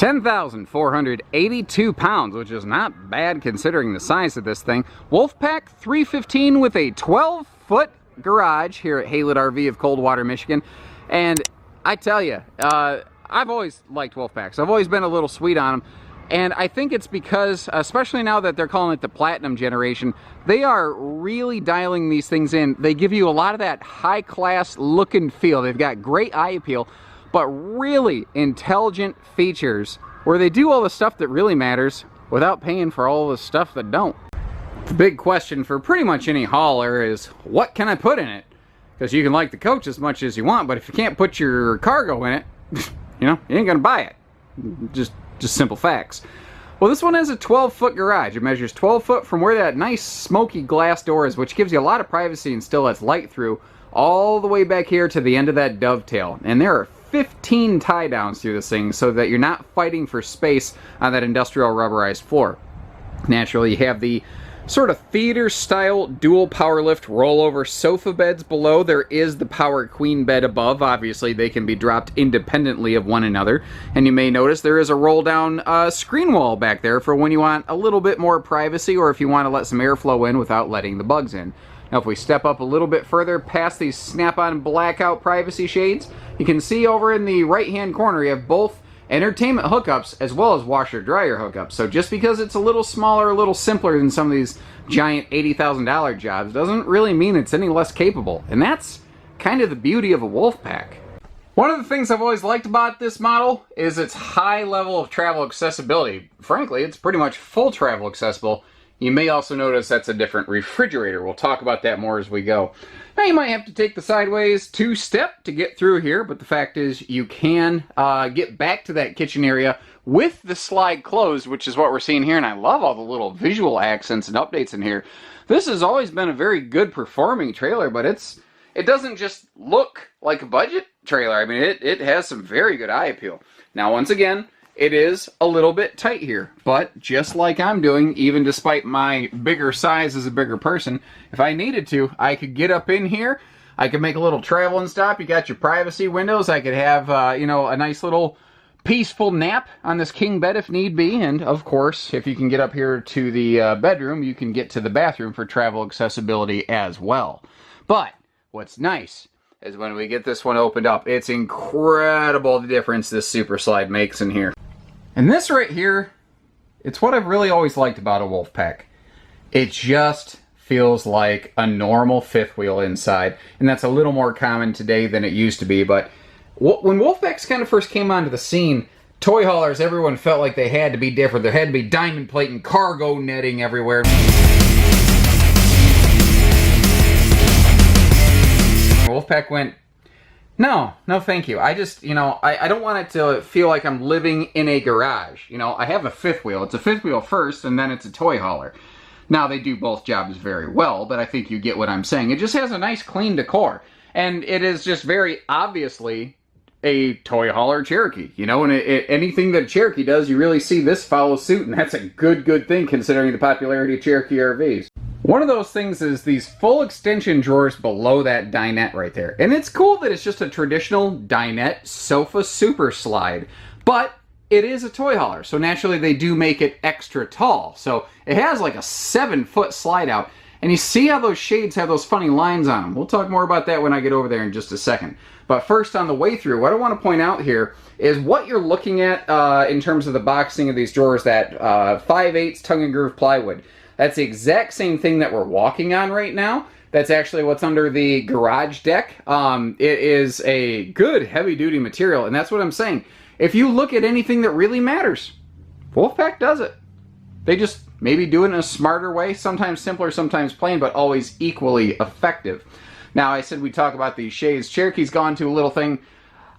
10,482 pounds, which is not bad considering the size of this thing. Wolfpack 315 with a 12-foot garage here at Haylett RV of Coldwater, Michigan. And I tell you, I've always liked Wolfpacks. I've always been a little sweet on them. And I think it's because, especially now that they're calling it the Platinum generation, they are really dialing these things in. They give you a lot of that high-class look and feel. They've got great eye appeal, but really intelligent features where they do all the stuff that really matters without paying for all the stuff that don't. The big question for pretty much any hauler is, what can I put in it? Because you can like the coach as much as you want, but if you can't put your cargo in it, you know, you ain't gonna buy it. Just simple facts. Well, this one has a 12-foot garage. It measures 12 foot from where that nice smoky glass door is, which gives you a lot of privacy and still lets light through, all the way back here to the end of that dovetail. And there are 15 tie downs through this thing so that you're not fighting for space on that industrial rubberized floor. Naturally, you have the sort of theater style dual power lift rollover sofa beds below. There is the power queen bed above. Obviously they can be dropped independently of one another, and you may notice there is a roll down screen wall back there for when you want a little bit more privacy or if you want to let some airflow in without letting the bugs in. Now if we step up a little bit further past these snap-on blackout privacy shades, you can see over in the right hand corner you have both entertainment hookups as well as washer dryer hookups. So just because it's a little smaller, a little simpler than some of these giant $80,000 jobs doesn't really mean it's any less capable. And that's kind of the beauty of a Wolfpack. One of the things I've always liked about this model is its high level of travel accessibility. Frankly, it's pretty much full travel accessible. You may also notice that's a different refrigerator. We'll talk about that more as we go. Now you might have to take the sideways two-step to get through here, but the fact is you can get back to that kitchen area with the slide closed, which is what we're seeing here, and I love all the little visual accents and updates in here. This has always been a very good performing trailer, but it doesn't just look like a budget trailer. I mean, it has some very good eye appeal. Now, once again, it is a little bit tight here, but just like I'm doing, even despite my bigger size as a bigger person, if I needed to, I could get up in here, I could make a little travel and stop, you got your privacy windows, I could have, you know, a nice little peaceful nap on this king bed if need be, and of course, if you can get up here to the bedroom, you can get to the bathroom for travel accessibility as well. But what's nice is when we get this one opened up, it's incredible the difference this Super Slide makes in here. And this right here, it's what I've really always liked about a Wolfpack. It just feels like a normal fifth wheel inside, and that's a little more common today than it used to be. But when Wolfpacks kind of first came onto the scene, toy haulers, everyone felt like they had to be different. There had to be diamond plate and cargo netting everywhere. Wolfpack went, no thank you. I just, you know, I don't want it to feel like I'm living in a garage. You know, I have a fifth wheel. It's a fifth wheel first, and then it's a toy hauler. Now, they do both jobs very well, but I think you get what I'm saying. It just has a nice clean decor, and it is just very obviously a toy hauler Cherokee. You know, and anything that Cherokee does, you really see this follow suit, and that's a good thing considering the popularity of Cherokee RVs. One of those things is these full extension drawers below that dinette right there. And it's cool that it's just a traditional dinette sofa super slide, but it is a toy hauler, so naturally they do make it extra tall. So it has like a 7-foot slide out, and you see how those shades have those funny lines on them. We'll talk more about that when I get over there in just a second. But first, on the way through, what I want to point out here is what you're looking at in terms of the boxing of these drawers, that 5/8 tongue and groove plywood. That's the exact same thing that we're walking on right now. That's actually what's under the garage deck. It is a good heavy-duty material, and that's what I'm saying. If you look at anything that really matters, Wolfpack does it. They just maybe do it in a smarter way, sometimes simpler, sometimes plain, but always equally effective. Now, I said we talk about these shades. Cherokee's gone to a little thing,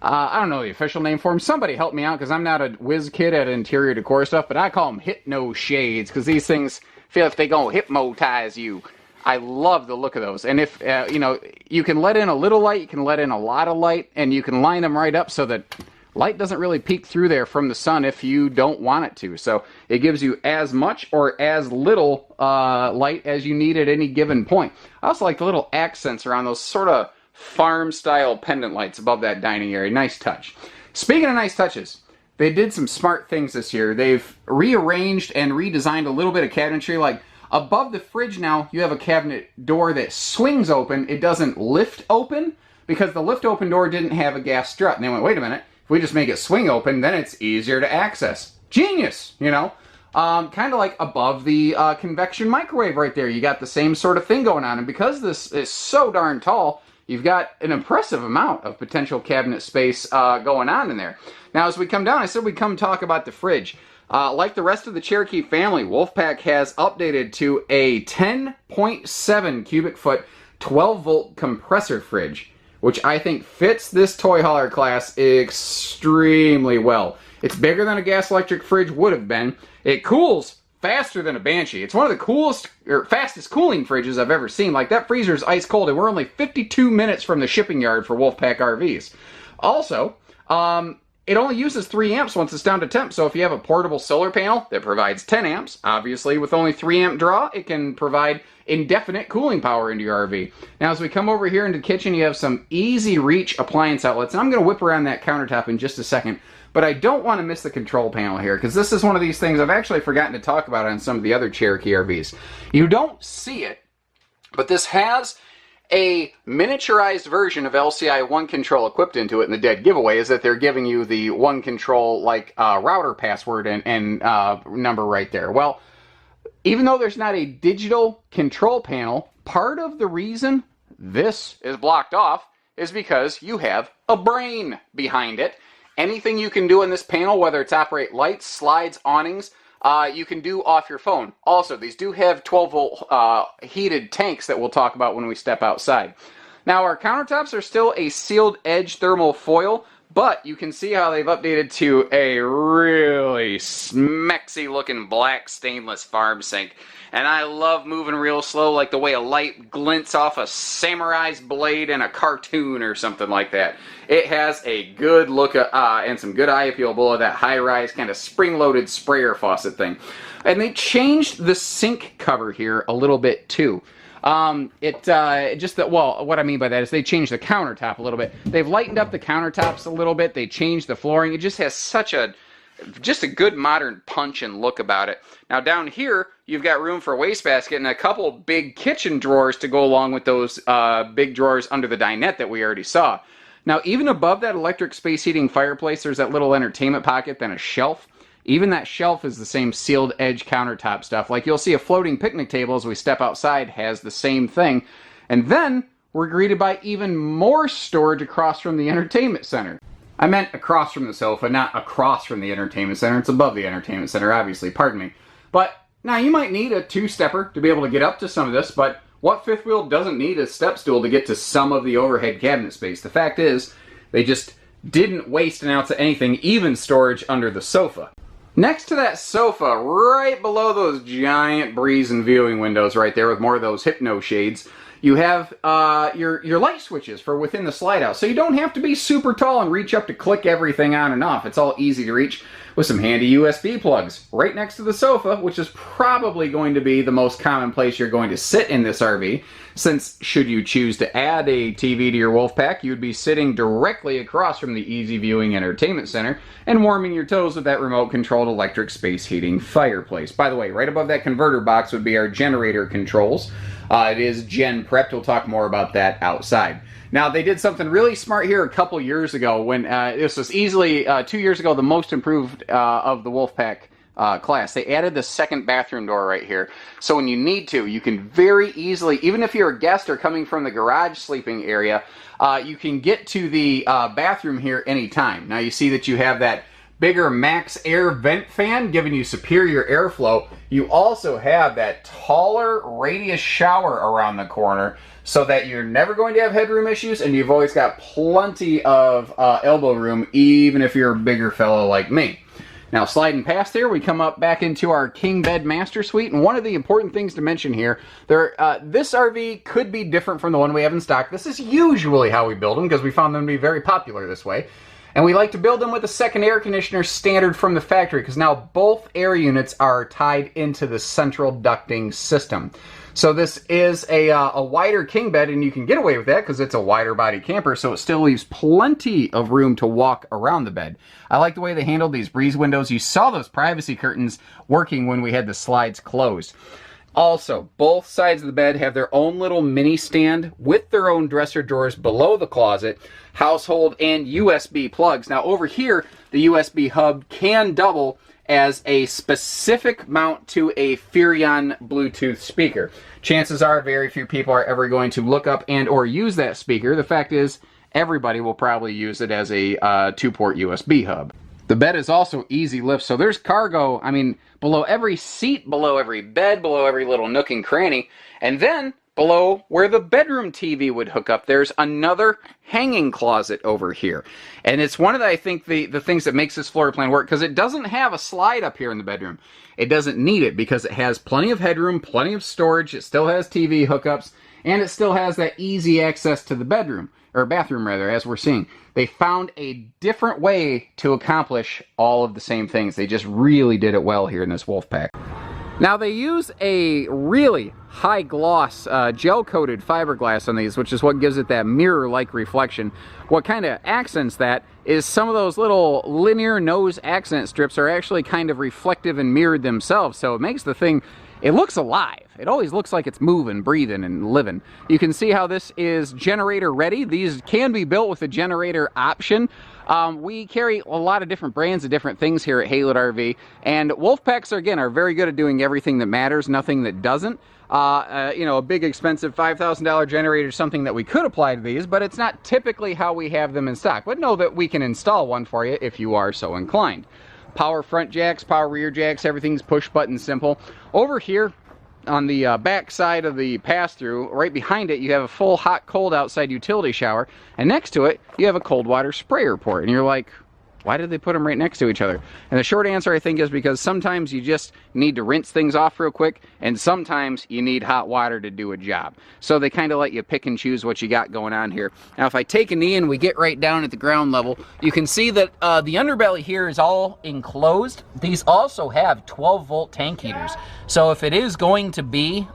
I don't know the official name for them. Somebody help me out, because I'm not a whiz kid at interior decor stuff, but I call them hypno shades, because these things feel like they gonna hypnotize you. I love the look of those. And if, you know, you can let in a little light, you can let in a lot of light, and you can line them right up so that light doesn't really peek through there from the sun if you don't want it to. So it gives you as much or as little light as you need at any given point. I also like the little accents around those sort of farm-style pendant lights above that dining area. Nice touch. Speaking of nice touches, they did some smart things this year. They've rearranged and redesigned a little bit of cabinetry. Like above the fridge now, you have a cabinet door that swings open. It doesn't lift open because the lift open door didn't have a gas strut. And they went, wait a minute, if we just make it swing open, then it's easier to access. Genius, you know? Kind of like above the convection microwave right there. You got the same sort of thing going on. And because this is so darn tall, you've got an impressive amount of potential cabinet space going on in there. Now, as we come down, I said we'd come talk about the fridge. Like the rest of the Cherokee family, Wolfpack has updated to a 10.7 cubic foot, 12 volt compressor fridge, which I think fits this toy hauler class extremely well. It's bigger than a gas electric fridge would have been. It cools faster than a Banshee. It's one of the coolest or fastest cooling fridges I've ever seen. Like that freezer is ice cold, and we're only 52 minutes from the shipping yard for Wolfpack RVs. Also, it only uses 3 amps once it's down to temp, so if you have a portable solar panel that provides 10 amps, obviously with only 3 amp draw, it can provide indefinite cooling power into your RV. Now, as we come over here into the kitchen, you have some easy reach appliance outlets, and I'm going to whip around that countertop in just a second, but I don't want to miss the control panel here, because this is one of these things I've actually forgotten to talk about on some of the other Cherokee RVs. You don't see it, but this has a miniaturized version of LCI One Control equipped into it, and the dead giveaway is that they're giving you the One Control like router password and number right there. Well, even though there's not a digital control panel, part of the reason this is blocked off is because you have a brain behind it. Anything you can do in this panel, whether it's operate lights, slides, awnings, you can do off your phone. Also, these do have 12-volt heated tanks that we'll talk about when we step outside. Now, our countertops are still a sealed edge thermal foil, but you can see how they've updated to a really smexy-looking black stainless farm sink. And I love moving real slow, like the way a light glints off a samurai's blade in a cartoon or something like that. It has a good look and some good eye appeal below that high-rise kind of spring-loaded sprayer faucet thing. And they changed the sink cover here a little bit too. Well, what I mean by that is they changed the countertop a little bit. They've lightened up the countertops a little bit. They changed the flooring. It just has such a good modern punch and look about it. Now down here, you've got room for a wastebasket and a couple big kitchen drawers to go along with those big drawers under the dinette that we already saw. Now, even above that electric space heating fireplace, there's that little entertainment pocket, then a shelf. Even that shelf is the same sealed edge countertop stuff. Like you'll see a floating picnic table as we step outside has the same thing. And then we're greeted by even more storage across from the entertainment center. I meant across from the sofa, not across from the entertainment center. It's above the entertainment center, obviously, pardon me. But now you might need a 2-stepper to be able to get up to some of this, but what fifth wheel doesn't need a step stool to get to some of the overhead cabinet space? The fact is, they just didn't waste an ounce of anything, even storage under the sofa. Next to that sofa, right below those giant breeze and viewing windows right there with more of those hypno shades, you have your light switches for within the slide out. So you don't have to be super tall and reach up to click everything on and off. It's all easy to reach with some handy USB plugs right next to the sofa, which is probably going to be the most common place you're going to sit in this RV, since should you choose to add a TV to your Wolfpack, you'd be sitting directly across from the Easy Viewing Entertainment Center and warming your toes with that remote-controlled electric space heating fireplace. By the way, right above that converter box would be our generator controls. It is gen prepped. We'll talk more about that outside. Now, they did something really smart here a couple years ago when this was easily 2 years ago the most improved of the Wolfpack class. They added the second bathroom door right here. So when you need to, you can very easily, even if you're a guest or coming from the garage sleeping area, you can get to the bathroom here anytime. Now you see that you have that bigger max air vent fan giving you superior airflow. You also have that taller radius shower around the corner so that you're never going to have headroom issues, and you've always got plenty of elbow room even if you're a bigger fellow like me. Now, sliding past there, we come up back into our king bed master suite, and one of the important things to mention here, this RV could be different from the one we have in stock. This is usually how we build them because we found them to be very popular this way. And we like to build them with a second air conditioner standard from the factory, because now both air units are tied into the central ducting system. So this is a wider king bed, and you can get away with that because it's a wider body camper, so it still leaves plenty of room to walk around the bed. I like the way they handled these breeze windows. You saw those privacy curtains working when we had the slides closed. Also, both sides of the bed have their own little mini stand with their own dresser drawers below the closet, household and USB plugs. Now over here, the USB hub can double as a specific mount to a Furrion Bluetooth speaker. Chances are very few people are ever going to look up and or use that speaker. The fact is, everybody will probably use it as a 2-port USB hub. The bed is also easy lift, so there's cargo, I mean, below every seat, below every bed, below every little nook and cranny, and then below where the bedroom TV would hook up, there's another hanging closet over here. And it's one of the, I think, the things that makes this floor plan work, because it doesn't have a slide up here in the bedroom. It doesn't need it because it has plenty of headroom, plenty of storage, it still has TV hookups, and it still has that easy access to the bedroom, or bathroom rather, as we're seeing. They found a different way to accomplish all of the same things. They just really did it well here in this Wolfpack. Now they use a really high gloss gel-coated fiberglass on these, which is what gives it that mirror-like reflection. What kind of accents that is some of those little linear nose accent strips are actually kind of reflective and mirrored themselves, so it makes the thing, it looks alive. It always looks like it's moving, breathing, and living. You can see how this is generator ready. These can be built with a generator option. We carry a lot of different brands of different things here at Haylett RV, and Wolfpacks are very good at doing everything that matters, nothing that doesn't. You know, a big expensive $5,000 generator is something that we could apply to these, but it's not typically how we have them in stock. But know that we can install one for you if you are so inclined. Power front jacks, power rear jacks, everything's push button simple. Over here on the back side of the pass-through, right behind it, you have a full hot-cold outside utility shower, and next to it, you have a cold water sprayer port. And you're like, why did they put them right next to each other? And the short answer, I think, is because sometimes you just need to rinse things off real quick, and sometimes you need hot water to do a job. So they kind of let you pick and choose what you got going on here. Now, if I take a knee and we get right down at the ground level, you can see that the underbelly here is all enclosed. These also have 12-volt tank heaters. So if it is going to be,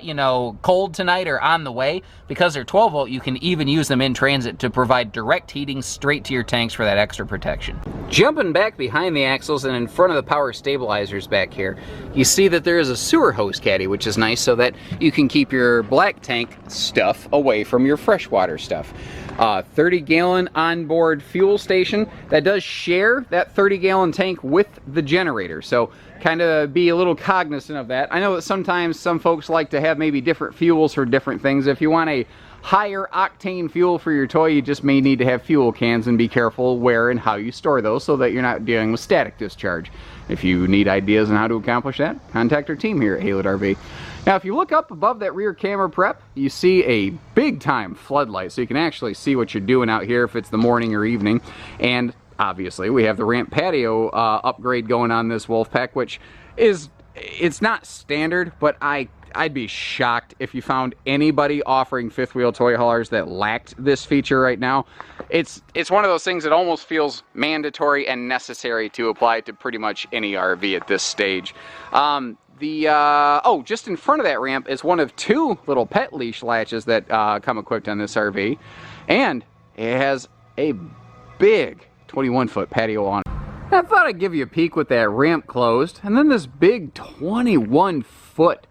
you know, cold tonight or on the way, because they're 12-volt, you can even use them in transit to provide direct heating straight to your tanks for that extra protection. Jumping back behind the axles and in front of the power stabilizers back here, you see that there is a sewer hose caddy, which is nice so that you can keep your black tank stuff away from your freshwater stuff. 30-gallon onboard fuel station that does share that 30-gallon tank with the generator, so kind of be a little cognizant of that. I know that sometimes some folks like to have maybe different fuels for different things. If you want a higher octane fuel for your toy, you just may need to have fuel cans, and be careful where and how you store those so that you're not dealing with static discharge. If you need ideas on how to accomplish that, contact our team here at Haylett RV. Now, if you look up above that rear camera prep, you see a big time floodlight, so you can actually see what you're doing out here if it's the morning or evening. And obviously we have the ramp patio upgrade going on this Wolfpack, which is, it's not standard, but I'd be shocked if you found anybody offering fifth wheel toy haulers that lacked this feature right now. It's one of those things that almost feels mandatory and necessary to apply to pretty much any RV at this stage. Just in front of that ramp is one of two little pet leash latches that come equipped on this RV, and it has a big 21-foot patio on it. I thought I'd give you a peek with that ramp closed, and then this big 21-foot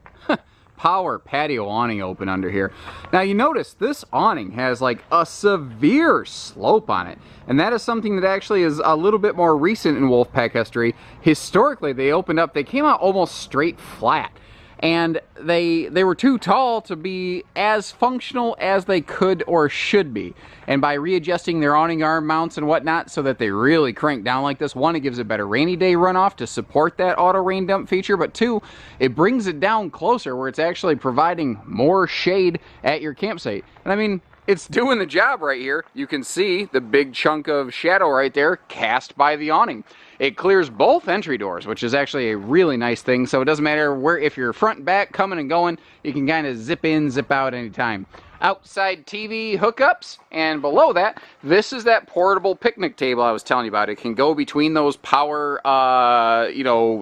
power patio awning open under here. Now you notice this awning has like a severe slope on it, and that is something that actually is a little bit more recent in Wolfpack history. Historically, they opened up, they came out almost straight flat, and they were too tall to be as functional as they could or should be. And by readjusting their awning arm mounts and whatnot so that they really crank down like this, one, it gives a better rainy day runoff to support that auto rain dump feature, but two, it brings it down closer where it's actually providing more shade at your campsite. And I mean, it's doing the job right here. You can see the big chunk of shadow right there cast by the awning. It clears both entry doors, which is actually a really nice thing. So it doesn't matter where, if you're front and back, coming and going, you can kind of zip in, zip out anytime. Outside TV hookups, and below that, this is that portable picnic table I was telling you about. It can go between those power,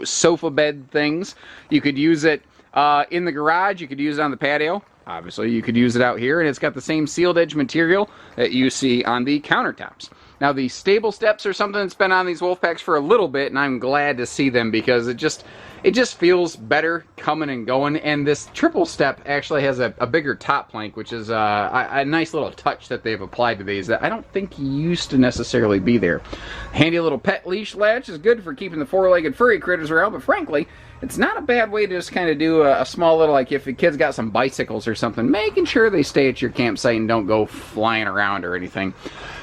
sofa bed things. You could use it in the garage. You could use it on the patio. Obviously, you could use it out here, and it's got the same sealed edge material that you see on the countertops. Now, the stable steps are something that's been on these Wolfpacks for a little bit, and I'm glad to see them because it just feels better coming and going. And this triple step actually has a bigger top plank, which is a nice little touch that they've applied to these that I don't think used to necessarily be there. Handy little pet leash latch is good for keeping the four-legged furry critters around, but frankly, it's not a bad way to just kind of do a small little, like if the kid's got some bicycles or something, making sure they stay at your campsite and don't go flying around or anything.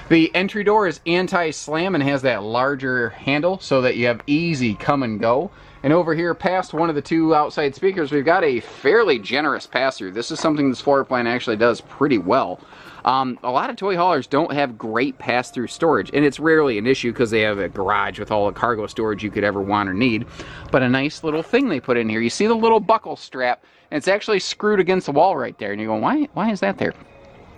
The entry door is anti-slam and has that larger handle so that you have easy come and go. And over here past one of the two outside speakers, we've got a fairly generous pass-through. This is something this floor plan actually does pretty well. A lot of toy haulers don't have great pass-through storage, and it's rarely an issue because they have a garage with all the cargo storage you could ever want or need. But a nice little thing they put in here. You see the little buckle strap, and it's actually screwed against the wall right there. And you're going, why is that there?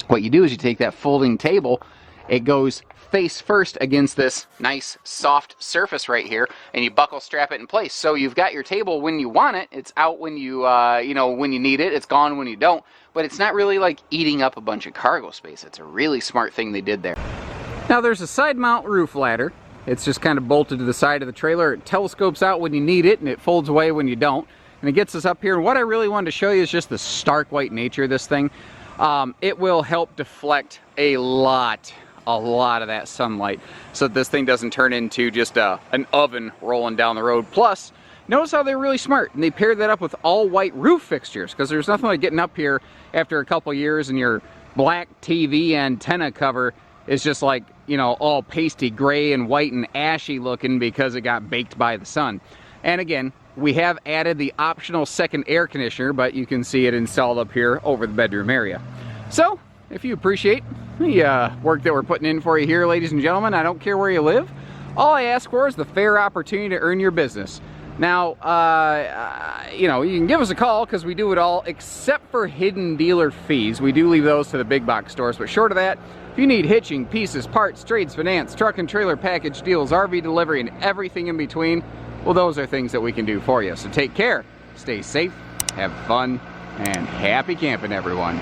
What you do is you take that folding table, it goes face first against this nice soft surface right here, and you buckle strap it in place. So you've got your table when you want it. It's out when you when you need it. It's gone when you don't. But it's not really like eating up a bunch of cargo space. It's a really smart thing they did there. Now there's a side mount roof ladder. It's just kind of bolted to the side of the trailer. It telescopes out when you need it, and it folds away when you don't. And it gets us up here. And what I really wanted to show you is just the stark white nature of this thing. It will help deflect a lot of that sunlight so that this thing doesn't turn into just an oven rolling down the road. Plus, notice how they're really smart, and they paired that up with all white roof fixtures, because there's nothing like getting up here after a couple years and your black TV antenna cover is just like, all pasty gray and white and ashy looking because it got baked by the sun. And again, we have added the optional second air conditioner, but you can see it installed up here over the bedroom area. So if you appreciate the work that we're putting in for you here, ladies and gentlemen, I don't care where you live. All I ask for is the fair opportunity to earn your business. Now, you can give us a call because we do it all except for hidden dealer fees. We do leave those to the big box stores, but short of that, if you need hitching, pieces, parts, trades, finance, truck and trailer package deals, RV delivery, and everything in between, well, those are things that we can do for you. So take care, stay safe, have fun, and happy camping, everyone.